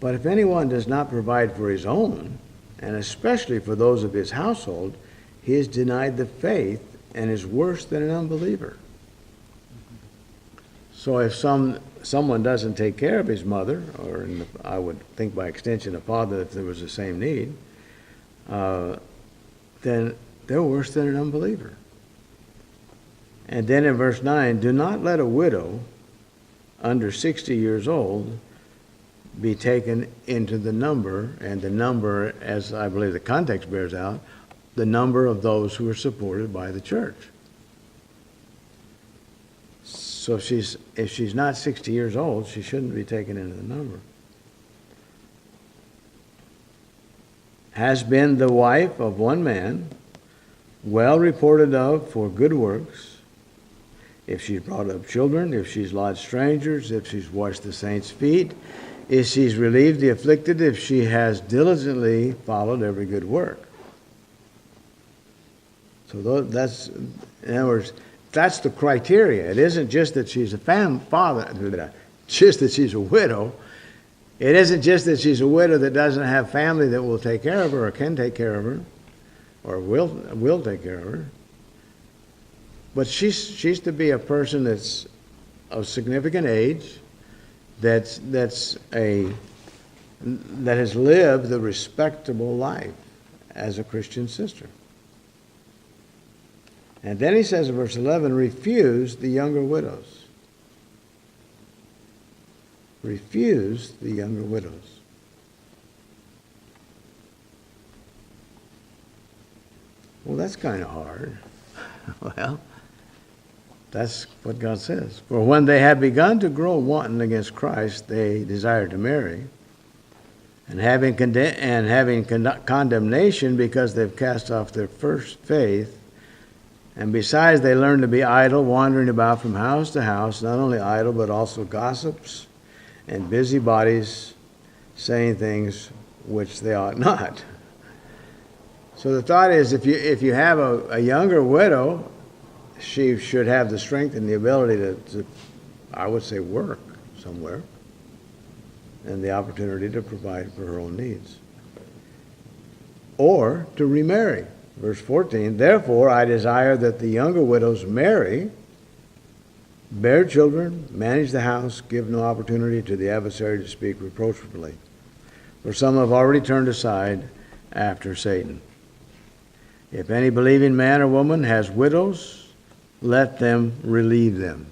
S1: But if anyone does not provide for his own, and especially for those of his household, he is denied the faith and is worse than an unbeliever. So if someone doesn't take care of his mother, or I would think by extension a father if there was the same need, then they're worse than an unbeliever. And then in verse 9, do not let a widow under 60 years old be taken into the number, and the number, as I believe the context bears out, the number of those who are supported by the church. So if she's not 60 years old, she shouldn't be taken into the number. Has been the wife of one man, well reported of for good works, if she's brought up children, if she's lodged strangers, if she's washed the saints' feet, if she's relieved the afflicted, if she has diligently followed every good work. So that's, in other words, that's the criteria. It isn't just that she's a father, just that she's a widow. It isn't just that she's a widow that doesn't have family that will take care of her or can take care of her or will take care of her. But she's to be a person that's of significant age, that has lived the respectable life as a Christian sister. And then he says in verse 11, refuse the younger widows. Refuse the younger widows. Well, that's kind of hard. Well, that's what God says. For when they have begun to grow wanton against Christ, they desire to marry. And having condemnation because they've cast off their first faith. And besides, they learn to be idle, wandering about from house to house, not only idle, but also gossips and busybodies, saying things which they ought not. So the thought is, if you have a younger widow, she should have the strength and the ability to, I would say, work somewhere, and the opportunity to provide for her own needs. Or to remarry. Verse 14, therefore I desire that the younger widows marry, bear children, manage the house, give no opportunity to the adversary to speak reproachfully. For some have already turned aside after Satan. If any believing man or woman has widows, let them relieve them.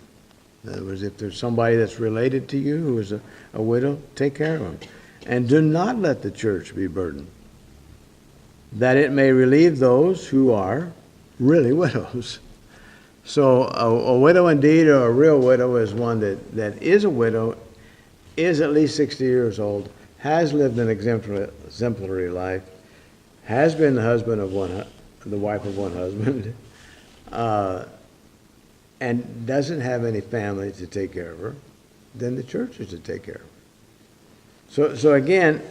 S1: In other words, if there's somebody that's related to you who is a widow, take care of them. And do not let the church be burdened, that it may relieve those who are really widows. So a widow indeed, or a real widow, is one that is a widow, is at least 60 years old, has lived an exemplary life, has been the wife of one husband, and doesn't have any family to take care of her, then the church is to take care of her. So again,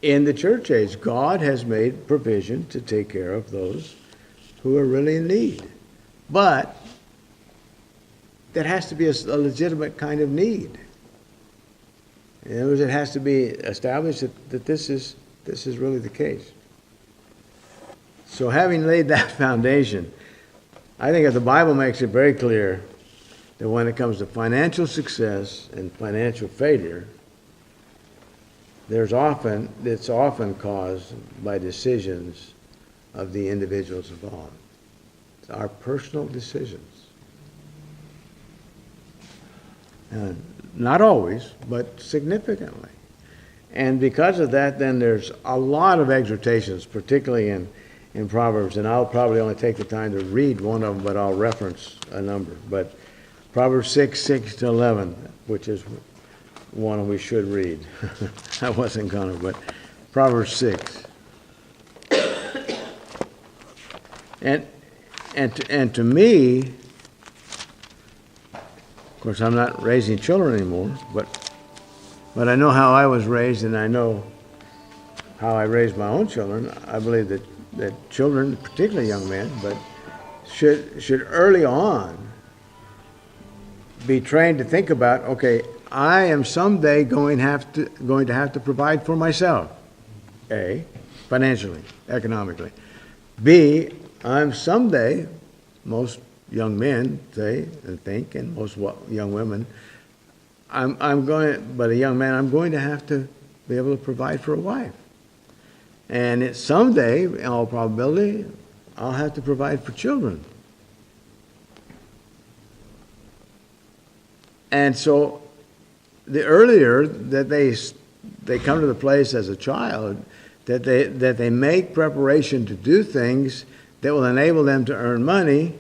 S1: in the church age, God has made provision to take care of those who are really in need. But that has to be a legitimate kind of need. In other words, it has to be established that this is really the case. So having laid that foundation, I think that the Bible makes it very clear that when it comes to financial success and financial failure, it's often caused by decisions of the individuals involved. It's our personal decisions. Not always, but significantly. And because of that, then there's a lot of exhortations, particularly in Proverbs, and I'll probably only take the time to read one of them, but I'll reference a number. But Proverbs 6:6-11, which is one we should read. I wasn't gonna, but Proverbs 6. And to me, of course, I'm not raising children anymore, but I know how I was raised, and I know how I raised my own children. I believe that children, particularly young men, but should early on be trained to think about, okay, I am someday going to have to provide for myself. A, financially, economically. B, I'm someday, most young men say and think, and most young women, but a young man, I'm going to have to be able to provide for a wife. And someday, in all probability, I'll have to provide for children. And so the earlier that they come to the place as a child, that they make preparation to do things that will enable them to earn money,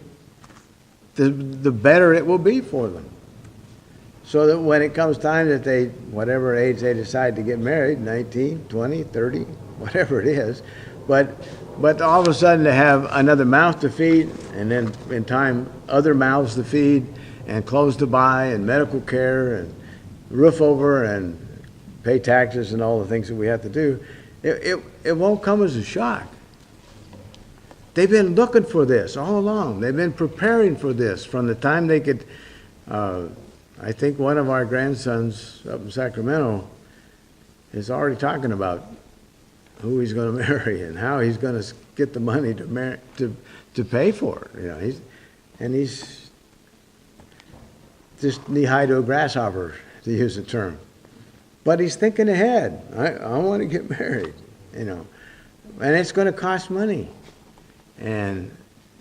S1: the better it will be for them. So that when it comes time that they, whatever age they decide to get married, 19, 20, 30, whatever it is, but all of a sudden to have another mouth to feed, and then in time other mouths to feed, and clothes to buy, and medical care, and roof over, and pay taxes, and all the things that we have to do, it won't come as a shock. They've been looking for this all along. They've been preparing for this from the time they could. I think one of our grandsons up in Sacramento is already talking about who he's going to marry and how he's going to get the money to pay for it. You know, he's just knee-high to a grasshopper, to use the term. But he's thinking ahead. I want to get married, you know, and it's going to cost money. And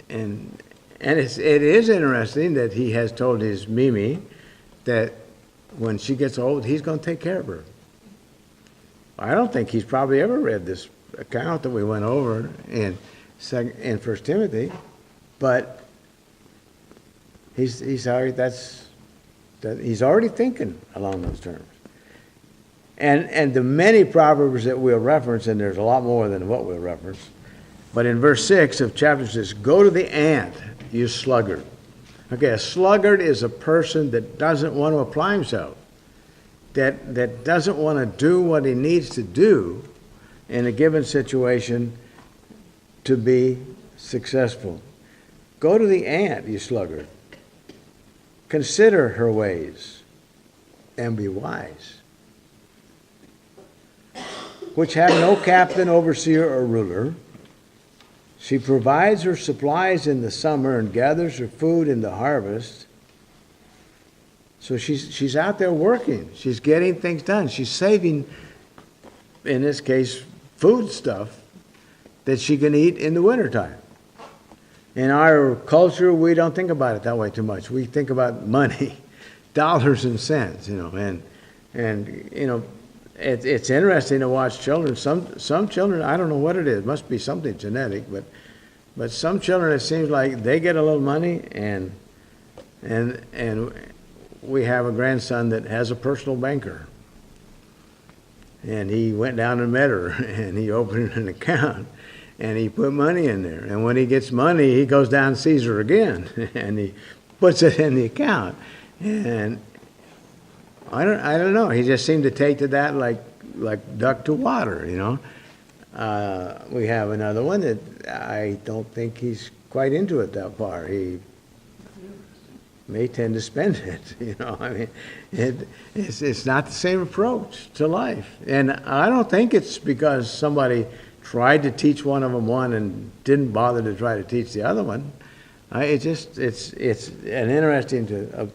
S1: it is interesting that he has told his Mimi that when she gets old, he's going to take care of her. I don't think he's probably ever read this account that we went over in 1 Timothy, but he's already thinking along those terms. And the many proverbs that we'll reference, and there's a lot more than what we'll reference, but in verse 6 of chapter 6, go to the ant, you sluggard. Okay, a sluggard is a person that doesn't want to apply himself, that doesn't want to do what he needs to do in a given situation to be successful. Go to the ant, you sluggard. Consider her ways and be wise, which have no captain, overseer, or ruler, She provides her supplies in the summer and gathers her food in the harvest. So she's out there working. She's getting things done. She's saving, in this case, food stuff that she can eat in the wintertime. In our culture, we don't think about it that way too much. We think about money, dollars and cents, and it's interesting to watch children. Some children, I don't know what it is, must be something genetic, but some children, it seems like they get a little money, and we have a grandson that has a personal banker. And he went down and met her, and he opened an account, and he put money in there. And when he gets money, he goes down and sees her again, and he puts it in the account. And I don't know. He just seemed to take to that like duck to water, We have another one that I don't think he's quite into it that far. He may tend to spend it, I mean, it's not the same approach to life. And I don't think it's because somebody tried to teach one of them one and didn't bother to try to teach the other one. It's an interesting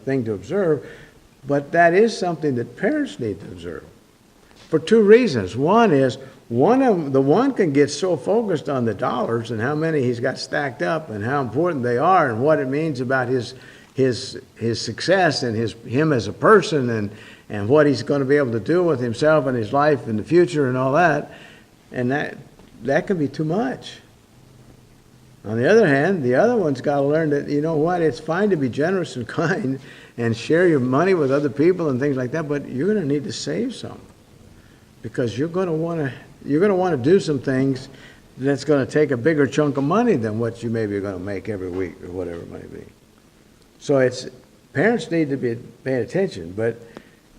S1: thing to observe, but that is something that parents need to observe for two reasons. One is one can get so focused on the dollars and how many he's got stacked up and how important they are and what it means about his success and him as a person and what he's going to be able to do with himself and his life in the future and all that, and that can be too much. On the other hand, the other one's got to learn that, it's fine to be generous and kind and share your money with other people and things like that, but you're going to need to save some, because you're going to want to do some things that's going to take a bigger chunk of money than what you maybe are going to make every week or whatever it might be. So parents need to be paying attention, but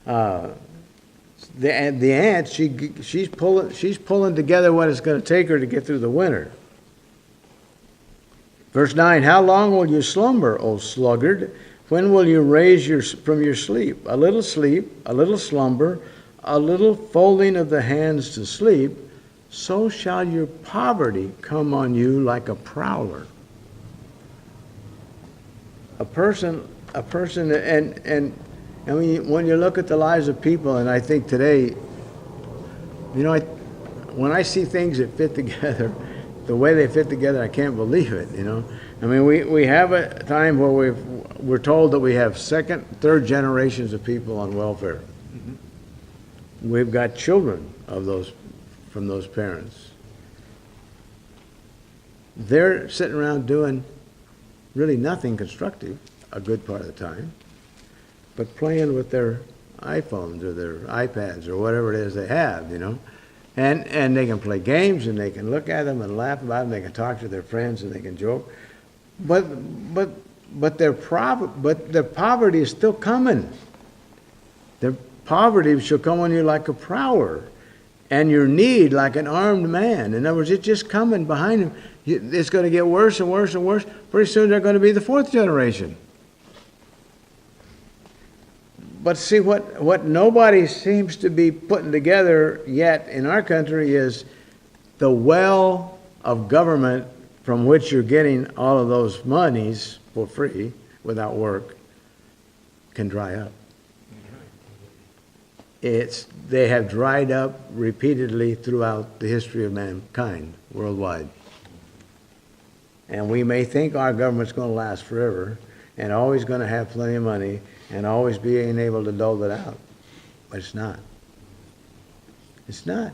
S1: the aunt, she's pulling together what it's going to take her to get through the winter. Verse 9, how long will you slumber, O sluggard? When will you raise from your sleep, a little slumber, a little folding of the hands to sleep, so shall your poverty come on you like a prowler. A person, and when you look at the lives of people, and I think today, when I see things that fit together, the way they fit together, I can't believe it, I mean, we have a time where we're told that we have second, third generations of people on welfare. Mm-hmm. We've got children from those parents. They're sitting around doing really nothing constructive a good part of the time, but playing with their iPhones or their iPads or whatever it is they have, and they can play games and they can look at them and laugh about them. They can talk to their friends and they can joke, but their poverty is still coming. Their poverty shall come on you like a prowler, and your need like an armed man. In other words, it's just coming behind them. It's going to get worse and worse and worse. Pretty soon they're going to be the fourth generation. But see, what nobody seems to be putting together yet in our country is the well of government from which you're getting all of those monies for free without work can dry up. They have dried up repeatedly throughout the history of mankind worldwide. And we may think our government's going to last forever and always going to have plenty of money and always being able to dole it out. But it's not. It's not.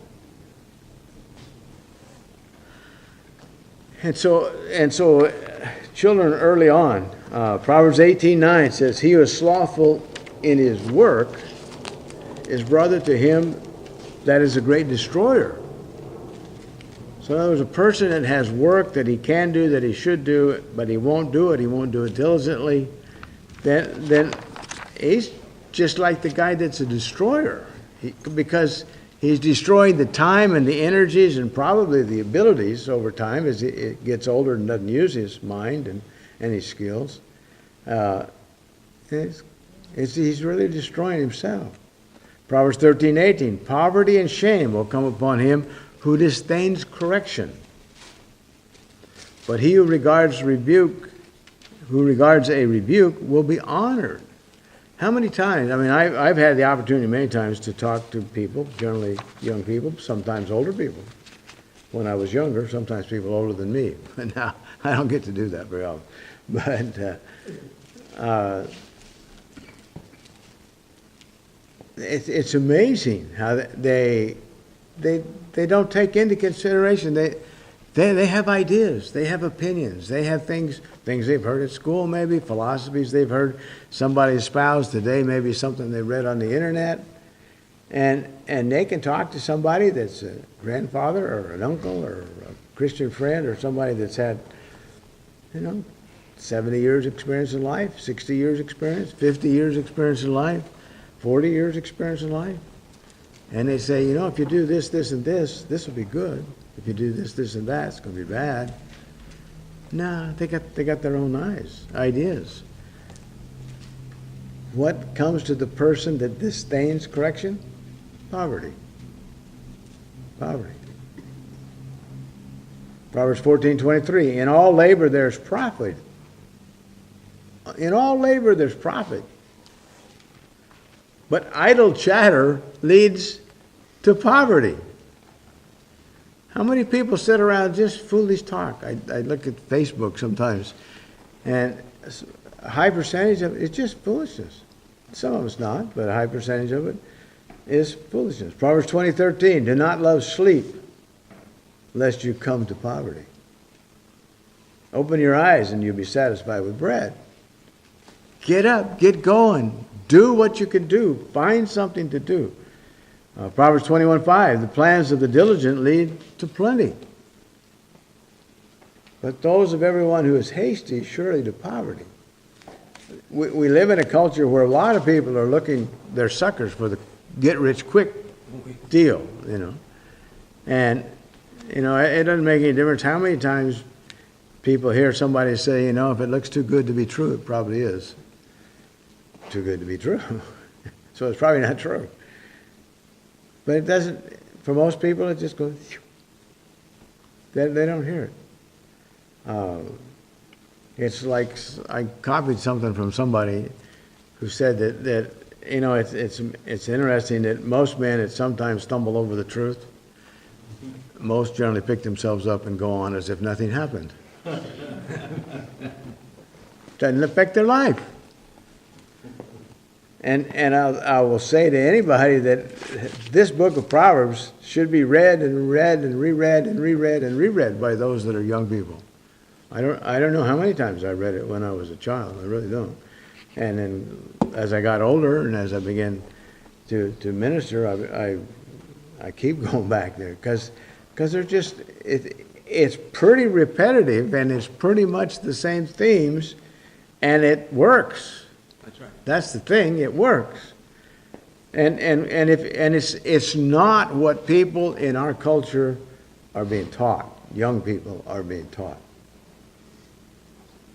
S1: And so children early on, Proverbs 18:9 says, he who is slothful in his work is brother to him that is a great destroyer. So in other words, a person that has work that he can do, that he should do, but he won't do it diligently, then he's just like the guy that's a destroyer. Because he's destroying the time and the energies and probably the abilities over time as he gets older and doesn't use his mind and his skills. He's really destroying himself. Proverbs 13:18, poverty and shame will come upon him who disdains correction. But he who regards a rebuke will be honored. How many times, I mean, I've had the opportunity many times to talk to people, generally young people, sometimes older people. When I was younger, sometimes people older than me. But now, I don't get to do that very often. But it's amazing how they don't take into consideration. They have ideas, they have opinions, they have things they've heard at school maybe, philosophies they've heard somebody espouse today, maybe something they read on the internet. And they can talk to somebody that's a grandfather or an uncle or a Christian friend or somebody that's had, 70 years experience in life, 60 years experience, 50 years experience in life, 40 years experience in life. And they say, if you do this, this, and this will be good. If you do this, this, and that, it's going to be bad. No, they got their own ideas. What comes to the person that disdains correction? Poverty. Poverty. Proverbs 14:23. In all labor there's profit. In all labor there's profit. But idle chatter leads to poverty. How many people sit around just foolish talk? I look at Facebook sometimes, and a high percentage of it is just foolishness. Some of it's not, but a high percentage of it is foolishness. Proverbs 20:13, do not love sleep, lest you come to poverty. Open your eyes and you'll be satisfied with bread. Get up, get going, do what you can do, find something to do. Proverbs 21:5, the plans of the diligent lead to plenty, but those of everyone who is hasty surely to poverty. We live in a culture where a lot of people are they're suckers for the get-rich-quick deal, And, it doesn't make any difference how many times people hear somebody say, if it looks too good to be true, it probably is too good to be true. So it's probably not true. But it doesn't, for most people, it just goes, they don't hear it. It's like I copied something from somebody who said that it's interesting that most men that sometimes stumble over the truth, most generally pick themselves up and go on as if nothing happened. Doesn't affect their life. And I will say to anybody that this book of Proverbs should be read and read and reread and reread and reread by those that are young people. I don't know how many times I read it when I was a child. I really don't. And then as I got older and as I began to minister, I keep going back there because they're just it's pretty repetitive and it's pretty much the same themes, and it works.
S3: That's right.
S1: That's the thing, it works. And it's not what people in our culture are being taught, young people are being taught.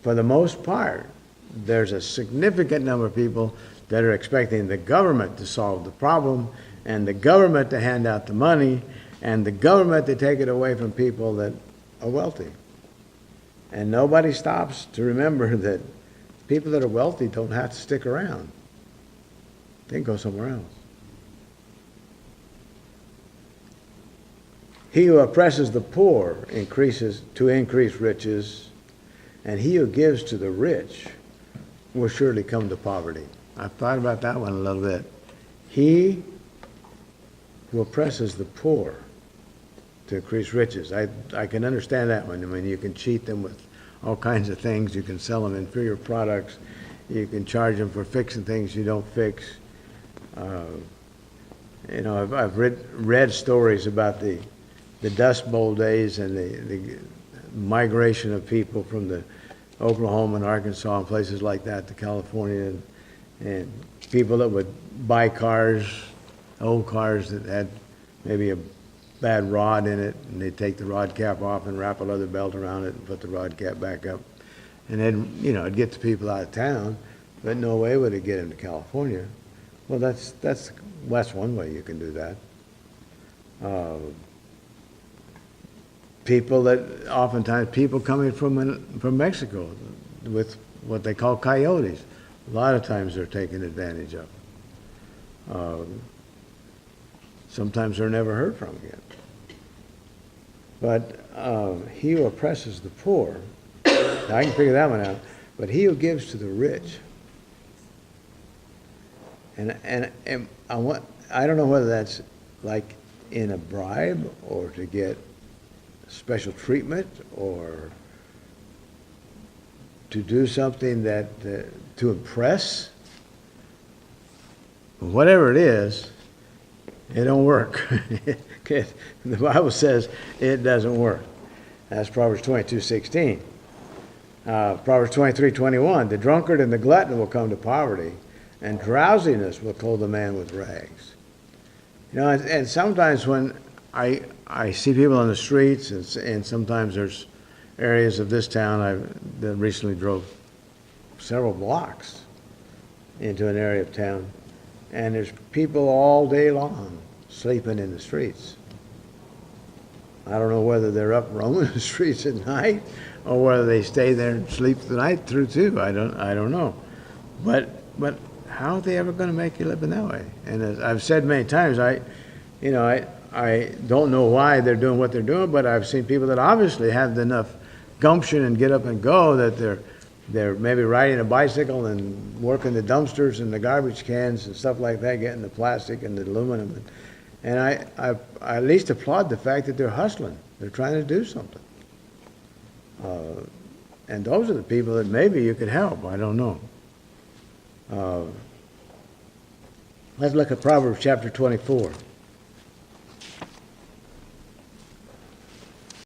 S1: For the most part, there's a significant number of people that are expecting the government to solve the problem, and the government to hand out the money, and the government to take it away from people that are wealthy. And nobody stops to remember that people that are wealthy don't have to stick around. They can go somewhere else. He who oppresses the poor increase riches, and he who gives to the rich will surely come to poverty. I've thought about that one a little bit. He who oppresses the poor to increase riches. I can understand that one. I mean, you can cheat them with all kinds of things. You can sell them inferior products. You can charge them for fixing things you don't fix. I've read stories about the Dust Bowl days and the migration of people from the Oklahoma and Arkansas and places like that to California, and people that would buy cars, old cars that had maybe a bad rod in it, and they'd take the rod cap off and wrap a leather belt around it and put the rod cap back up. And then, it'd get the people out of town, but no way would it get them to California. Well, that's one way you can do that. people that, oftentimes, people coming from Mexico with what they call coyotes. A lot of times they're taken advantage of. Sometimes they're never heard from again. But he who oppresses the poor, I can figure that one out, but he who gives to the rich. And I don't know whether that's like in a bribe or to get special treatment or to do something that, to impress. Whatever it is, it don't work. The Bible says it doesn't work. That's Proverbs 22:16. Proverbs 23:21, the drunkard and the glutton will come to poverty, and drowsiness will clothe a man with rags. You know, and sometimes when I see people on the streets, and sometimes there's areas of this town that recently drove several blocks into an area of town, and there's people all day long sleeping in the streets. I don't know whether they're up roaming the streets at night or whether they stay there and sleep the night through too. I don't know. But how are they ever going to make a living that way? And as I've said many times, I don't know why they're doing what they're doing, but I've seen people that obviously have enough gumption and get up and go that they're maybe riding a bicycle and working the dumpsters and the garbage cans and stuff like that, getting the plastic and the aluminum. And I at least applaud the fact that they're hustling. They're trying to do something. And those are the people that maybe you could help. I don't know. Let's look at Proverbs chapter 24.